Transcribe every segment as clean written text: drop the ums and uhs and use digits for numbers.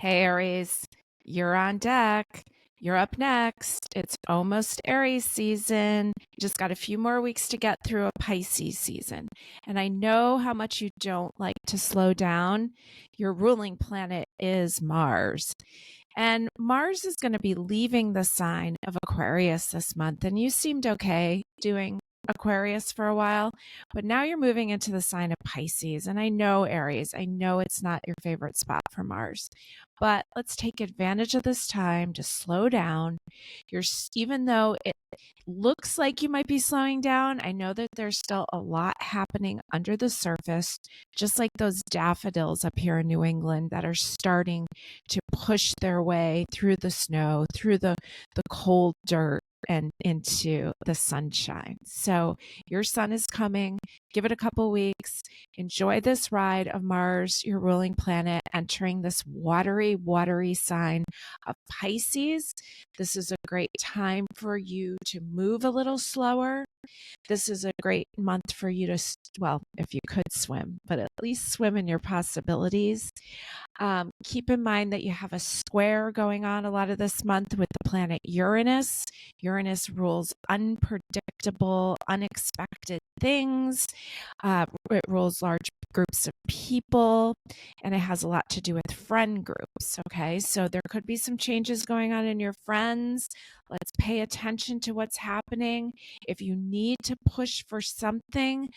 Hey, Aries, you're on deck. You're up next. It's almost Aries season. You just got a few more weeks to get through a Pisces season. And I know how much you don't like to slow down. Your ruling planet is Mars. And Mars is going to be leaving the sign of Aquarius this month. And you seemed okay doing Aquarius for a while, but now you're moving into the sign of Pisces. And I know, Aries, I know it's not your favorite spot for Mars, but let's take advantage of this time to slow down. Even though it looks like you might be slowing down, I know that there's still a lot happening under the surface, just like those daffodils up here in New England that are starting to push their way through the snow, through the cold dirt, and into the sunshine. So your sun is coming. Give it a couple weeks. Enjoy this ride of Mars, your ruling planet, entering this watery sign of Pisces. This is a great time for you to move a little slower. This is a great month for you to, well, if you could swim, but at least swim in your possibilities. Keep in mind that you have a square going on a lot of this month with the planet Uranus. Uranus rules unpredictable, unexpected things. It rules large groups of people, and it has a lot to do with friend groups. Okay, so there could be some changes going on in your friends. Let's pay attention to what's happening. If you need to push for something,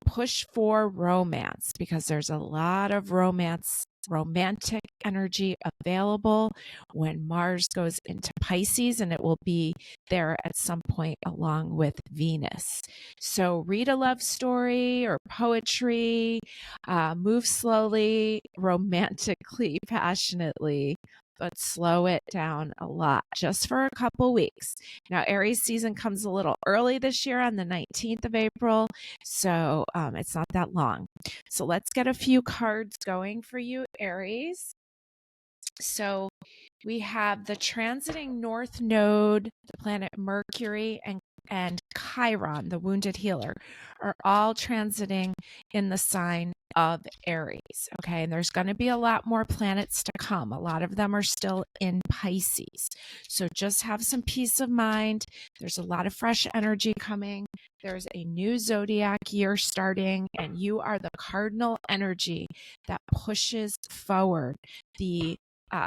push for romance, because there's a lot of romantic energy available when Mars goes into Pisces, and it will be there at some point along with Venus. So read a love story or poetry, move slowly, romantically, passionately, but slow it down a lot just for a couple weeks. Now, Aries season comes a little early this year on the 19th of April, so it's not that long. So let's get a few cards going for you, Aries. So we have the transiting North Node, the planet Mercury, and Chiron, the wounded healer, are all transiting in the sign of Aries. Okay, and there's going to be a lot more planets to come. A lot of them are still in Pisces. So just have some peace of mind. There's a lot of fresh energy coming. There's a new zodiac year starting, and you are the cardinal energy that pushes forward the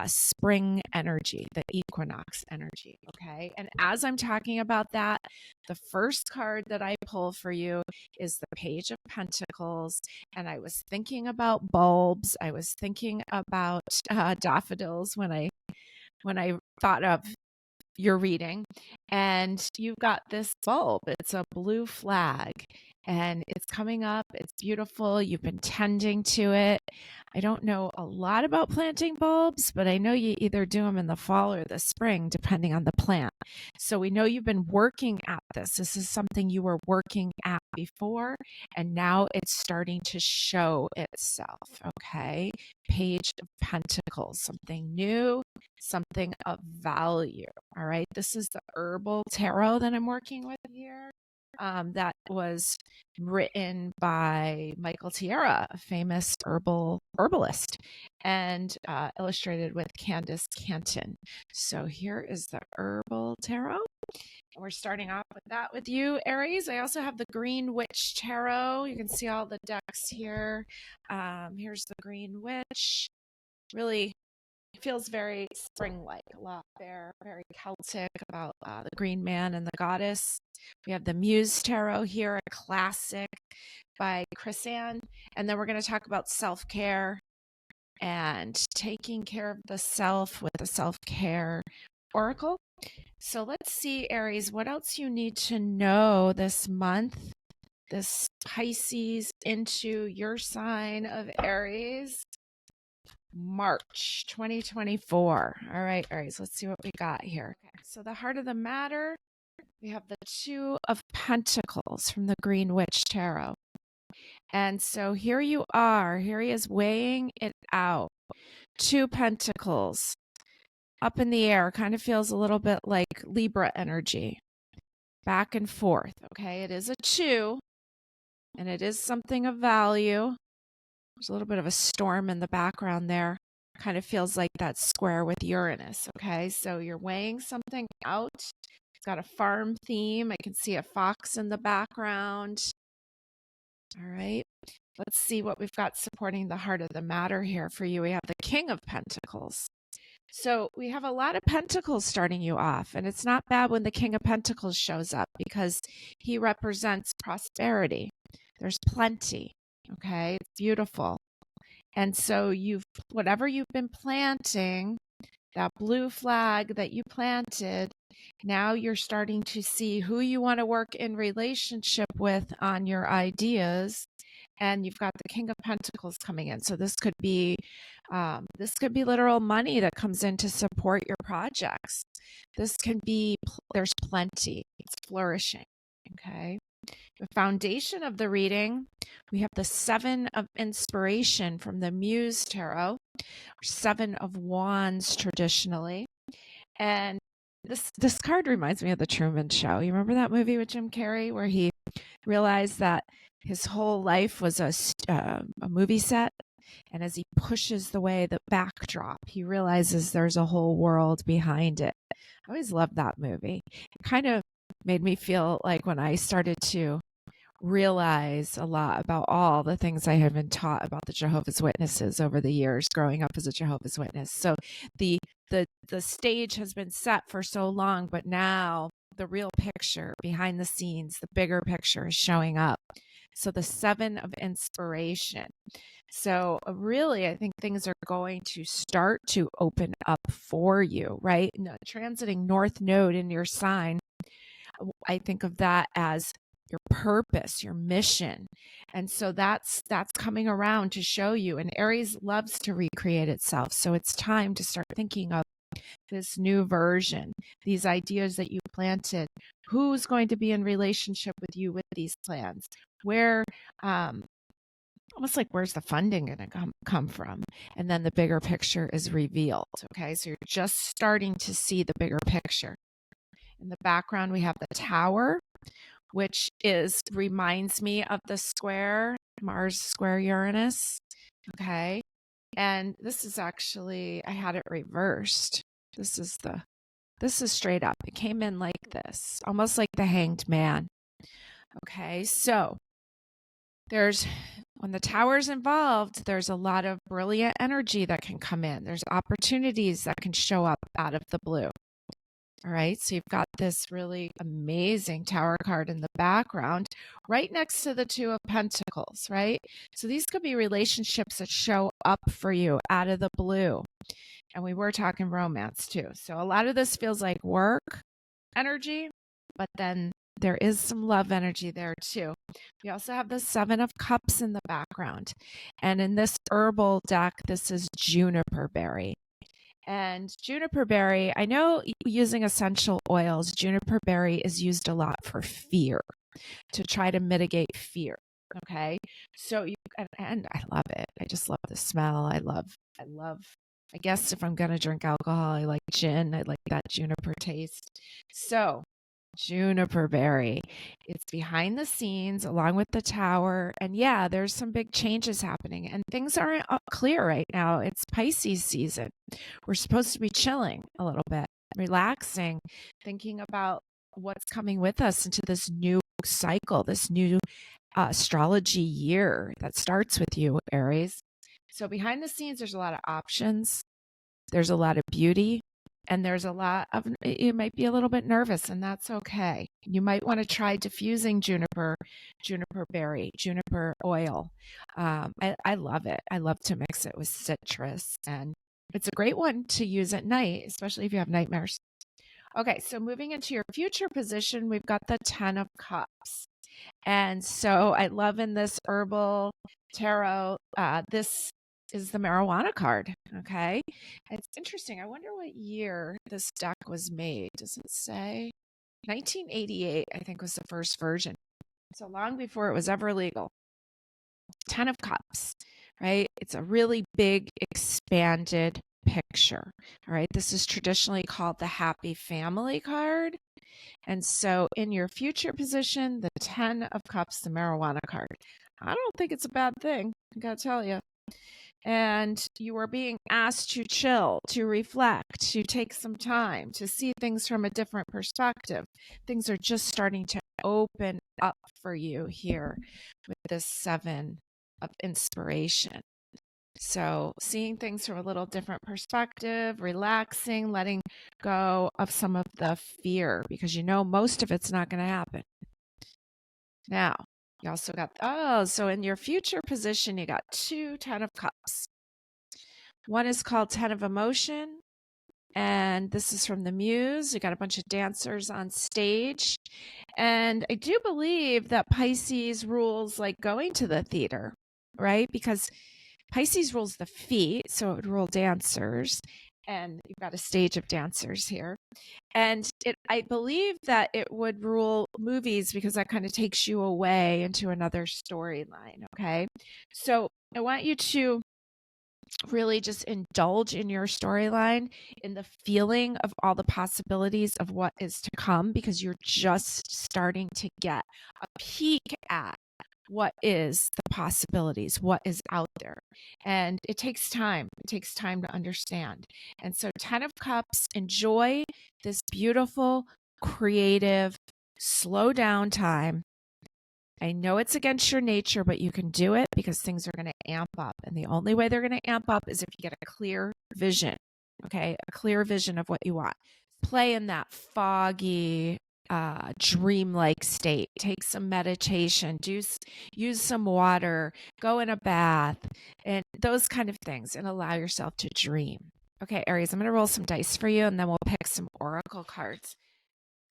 spring energy, the equinox energy. Okay. And as I'm talking about that, the first card that I pull for you is the Page of Pentacles. And I was thinking about bulbs. I was thinking about daffodils when I thought of your reading. And you've got this bulb. It's a blue flag, and it's coming up. It's beautiful. You've been tending to it. I don't know a lot about planting bulbs, but I know you either do them in the fall or the spring, depending on the plant. So we know you've been working at this. This is something you were working at before, and now it's starting to show itself. Okay. Page of Pentacles, something new, something of value. All right. This is the herbal tarot that I'm working with here. That was written by Michael Tierra, a famous herbalist, and illustrated with Candace Canton. So here is the herbal tarot. And we're starting off with that with you, Aries. I also have the Green Witch Tarot. You can see all the decks here. Here's the Green Witch. Really feels very spring-like, a lot there, very Celtic, about the green man and the goddess. We have the Muse Tarot here, a classic by Chrisanne. And then we're going to talk about self-care and taking care of the self with the self-care oracle. So let's see, Aries, what else you need to know this month, this Pisces into your sign of Aries. March 2024. All right, Aries, let's see what we got here. Okay, so the heart of the matter, we have the Two of Pentacles from the Green Witch Tarot. And so here you are. Here he is weighing it out. Two Pentacles up in the air. Kind of feels a little bit like Libra energy. Back and forth. Okay, it is a two, and it is something of value. There's a little bit of a storm in the background there. kind of feels like that square with Uranus. Okay, so you're weighing something out. It's got a farm theme. I can see a fox in the background. All right, let's see what we've got supporting the heart of the matter here for you. We have the King of Pentacles. So we have a lot of pentacles starting you off, and it's not bad when the King of Pentacles shows up because he represents prosperity. There's plenty. Okay, it's beautiful. And so whatever you've been planting, that blue flag that you planted, now you're starting to see who you want to work in relationship with on your ideas. And you've got the King of Pentacles coming in. So this could be literal money that comes in to support your projects. This can be, there's plenty. It's flourishing. Okay. The foundation of the reading, we have the Seven of Inspiration from the Muse Tarot, or Seven of Wands traditionally. And this card reminds me of the Truman Show. You remember that movie with Jim Carrey where he realized that his whole life was a movie set? And as he pushes away the backdrop, he realizes there's a whole world behind it. I always loved that movie. It kind of made me feel like when I started to realize a lot about all the things I had been taught about the Jehovah's Witnesses over the years growing up as a Jehovah's Witness. So the stage has been set for so long, but now the real picture behind the scenes, the bigger picture is showing up. So the Seven of Inspiration. So really, I think things are going to start to open up for you, right? Transiting North Node in your sign, I think of that as your purpose, your mission. And so that's coming around to show you. And Aries loves to recreate itself. So it's time to start thinking of this new version, these ideas that you planted, who's going to be in relationship with you with these plans, where, almost like where's the funding going to come from? And then the bigger picture is revealed. Okay. So you're just starting to see the bigger picture. In the background, we have the Tower, which reminds me of the square, Mars square Uranus. Okay. And this is actually, I had it reversed. This is straight up. It came in like this, almost like the Hanged Man. Okay. So when the Tower's involved, there's a lot of brilliant energy that can come in. There's opportunities that can show up out of the blue. All right, so you've got this really amazing Tower card in the background right next to the Two of Pentacles, right? So these could be relationships that show up for you out of the blue. And we were talking romance too. So a lot of this feels like work energy, but then there is some love energy there too. We also have the Seven of Cups in the background. And in this herbal deck, this is juniper berry. And juniper berry, I know using essential oils, juniper berry is used a lot for fear, to try to mitigate fear. Okay. So and I love it. I just love the smell. I guess if I'm going to drink alcohol, I like gin. I like that juniper taste. So juniper berry, it's behind the scenes along with the Tower. And yeah, there's some big changes happening and things aren't clear right now. It's Pisces season. We're supposed to be chilling a little bit, relaxing, thinking about what's coming with us into this new cycle, this new astrology year that starts with you, Aries. So behind the scenes, there's a lot of options. There's a lot of beauty. And there's a lot of, you might be a little bit nervous, and that's okay. You might want to try diffusing juniper berry, juniper oil. I love it. I love to mix it with citrus, and it's a great one to use at night, especially if you have nightmares. Okay, so moving into your future position, we've got the 10 of Cups. And so I love in this herbal tarot, this is the marijuana card. Okay. It's interesting. I wonder what year this deck was made. Does it say? 1988, I think, was the first version. So long before it was ever legal. 10 of Cups, right? It's a really big, expanded picture. All right. This is traditionally called the Happy Family card. And so in your future position, the 10 of Cups, the marijuana card. I don't think it's a bad thing. I gotta tell you. and you are being asked to chill, to reflect, to take some time, to see things from a different perspective. Things are just starting to open up for you here with this 7 of inspiration. So seeing things from a little different perspective, relaxing, letting go of some of the fear, because you know most of it's not going to happen. Now, you also got, so in your future position, you got 2 10 of Cups. One is called 10 of Emotion, and this is from the Muse. You got a bunch of dancers on stage. And I do believe that Pisces rules like going to the theater, right? Because Pisces rules the feet, so it would rule dancers. And you've got a stage of dancers here. And I believe that it would rule movies because that kind of takes you away into another storyline, okay? So I want you to really just indulge in your storyline, in the feeling of all the possibilities of what is to come, because you're just starting to get a peek at what is the possibilities, what is out there. And it takes time. It takes time to understand. And so 10 of Cups, enjoy this beautiful, creative, slow down time. I know it's against your nature, but you can do it because things are going to amp up. And the only way they're going to amp up is if you get a clear vision, okay? A clear vision of what you want. Play in that foggy, dreamlike state. Take some meditation, use some water, go in a bath, and those kind of things, and allow yourself to dream. Okay, Aries, I'm going to roll some dice for you, and then we'll pick some oracle cards.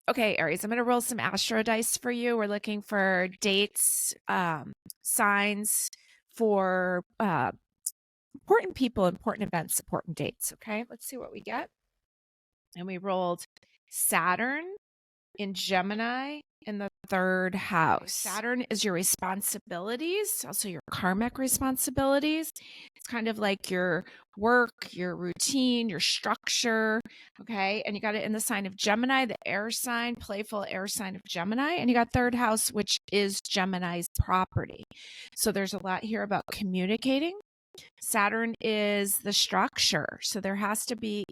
Okay, Aries, I'm going to roll some astro dice for you. We're looking for dates, signs for important people, important events, important dates. Okay, let's see what we get. And we rolled Saturn in Gemini in the 3rd house. Saturn is your responsibilities, also your karmic responsibilities. It's kind of like your work, your routine, your structure. Okay. And you got it in the sign of Gemini, the air sign, playful air sign of Gemini. And you got 3rd house, which is Gemini's property. So there's a lot here about communicating. Saturn is the structure. So there has to be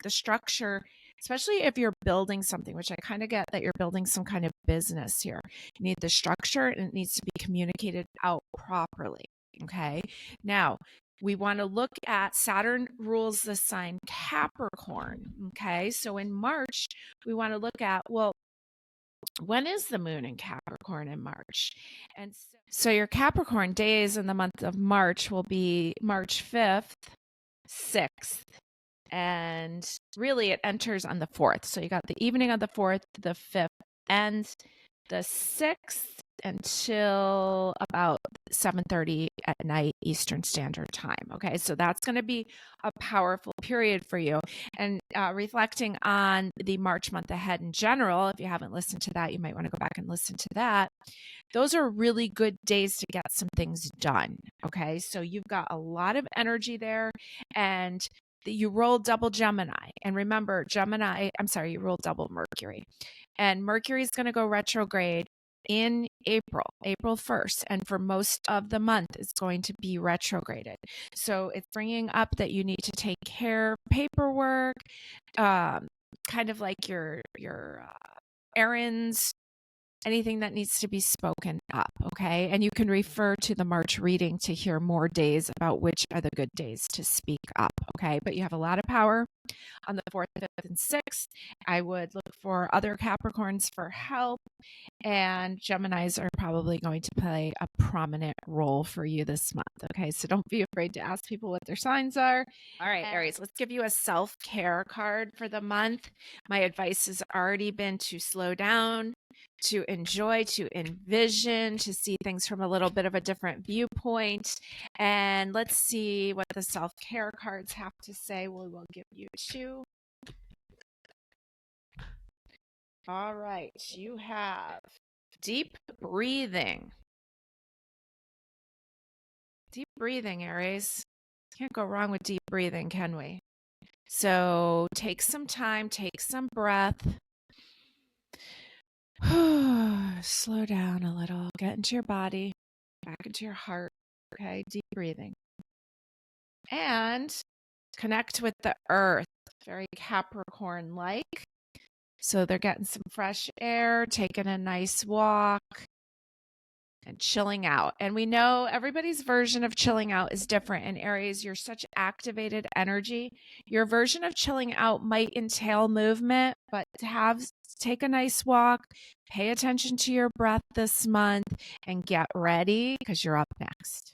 the structure, especially if you're building something, which I kind of get that you're building some kind of business here. You need the structure and it needs to be communicated out properly. Okay. Now, we want to look at Saturn rules the sign Capricorn. Okay. So in March, we want to look at, well, when is the moon in Capricorn in March? And so your Capricorn days in the month of March will be March 5th, 6th, and really it enters on the 4th. So you got the evening of the 4th, the 5th, and the 6th until about 7:30 at night Eastern Standard Time. Okay, so that's going to be a powerful period for you. And reflecting on the March month ahead in general, if you haven't listened to that, you might want to go back and listen to that. Those are really good days to get some things done. Okay, so you've got a lot of energy there, and you roll double Gemini. And remember, you roll double Mercury. And Mercury is going to go retrograde in April 1st. And for most of the month, it's going to be retrograded. So it's bringing up that you need to take care of paperwork, kind of like your errands, anything that needs to be spoken up, okay? And you can refer to the March reading to hear more days about which are the good days to speak up, okay? But you have a lot of power on the 4th, 5th, and 6th. I would look for other Capricorns for help, and Geminis are probably going to play a prominent role for you this month, okay? So don't be afraid to ask people what their signs are. All right, Aries, let's give you a self-care card for the month. My advice has already been to slow down, to enjoy, to envision, to see things from a little bit of a different viewpoint. And let's see what the self-care cards have to say. We will give you 2. All right, you have deep breathing. Deep breathing, Aries. Can't go wrong with deep breathing, can we? So take some time, take some breath. Slow down a little, get into your body, back into your heart. Okay, deep breathing. and connect with the earth, very Capricorn-like. So they're getting some fresh air, taking a nice walk, and chilling out. And we know everybody's version of chilling out is different. In Aries, you're such activated energy. Your version of chilling out might entail movement, but take a nice walk, pay attention to your breath this month, and get ready because you're up next.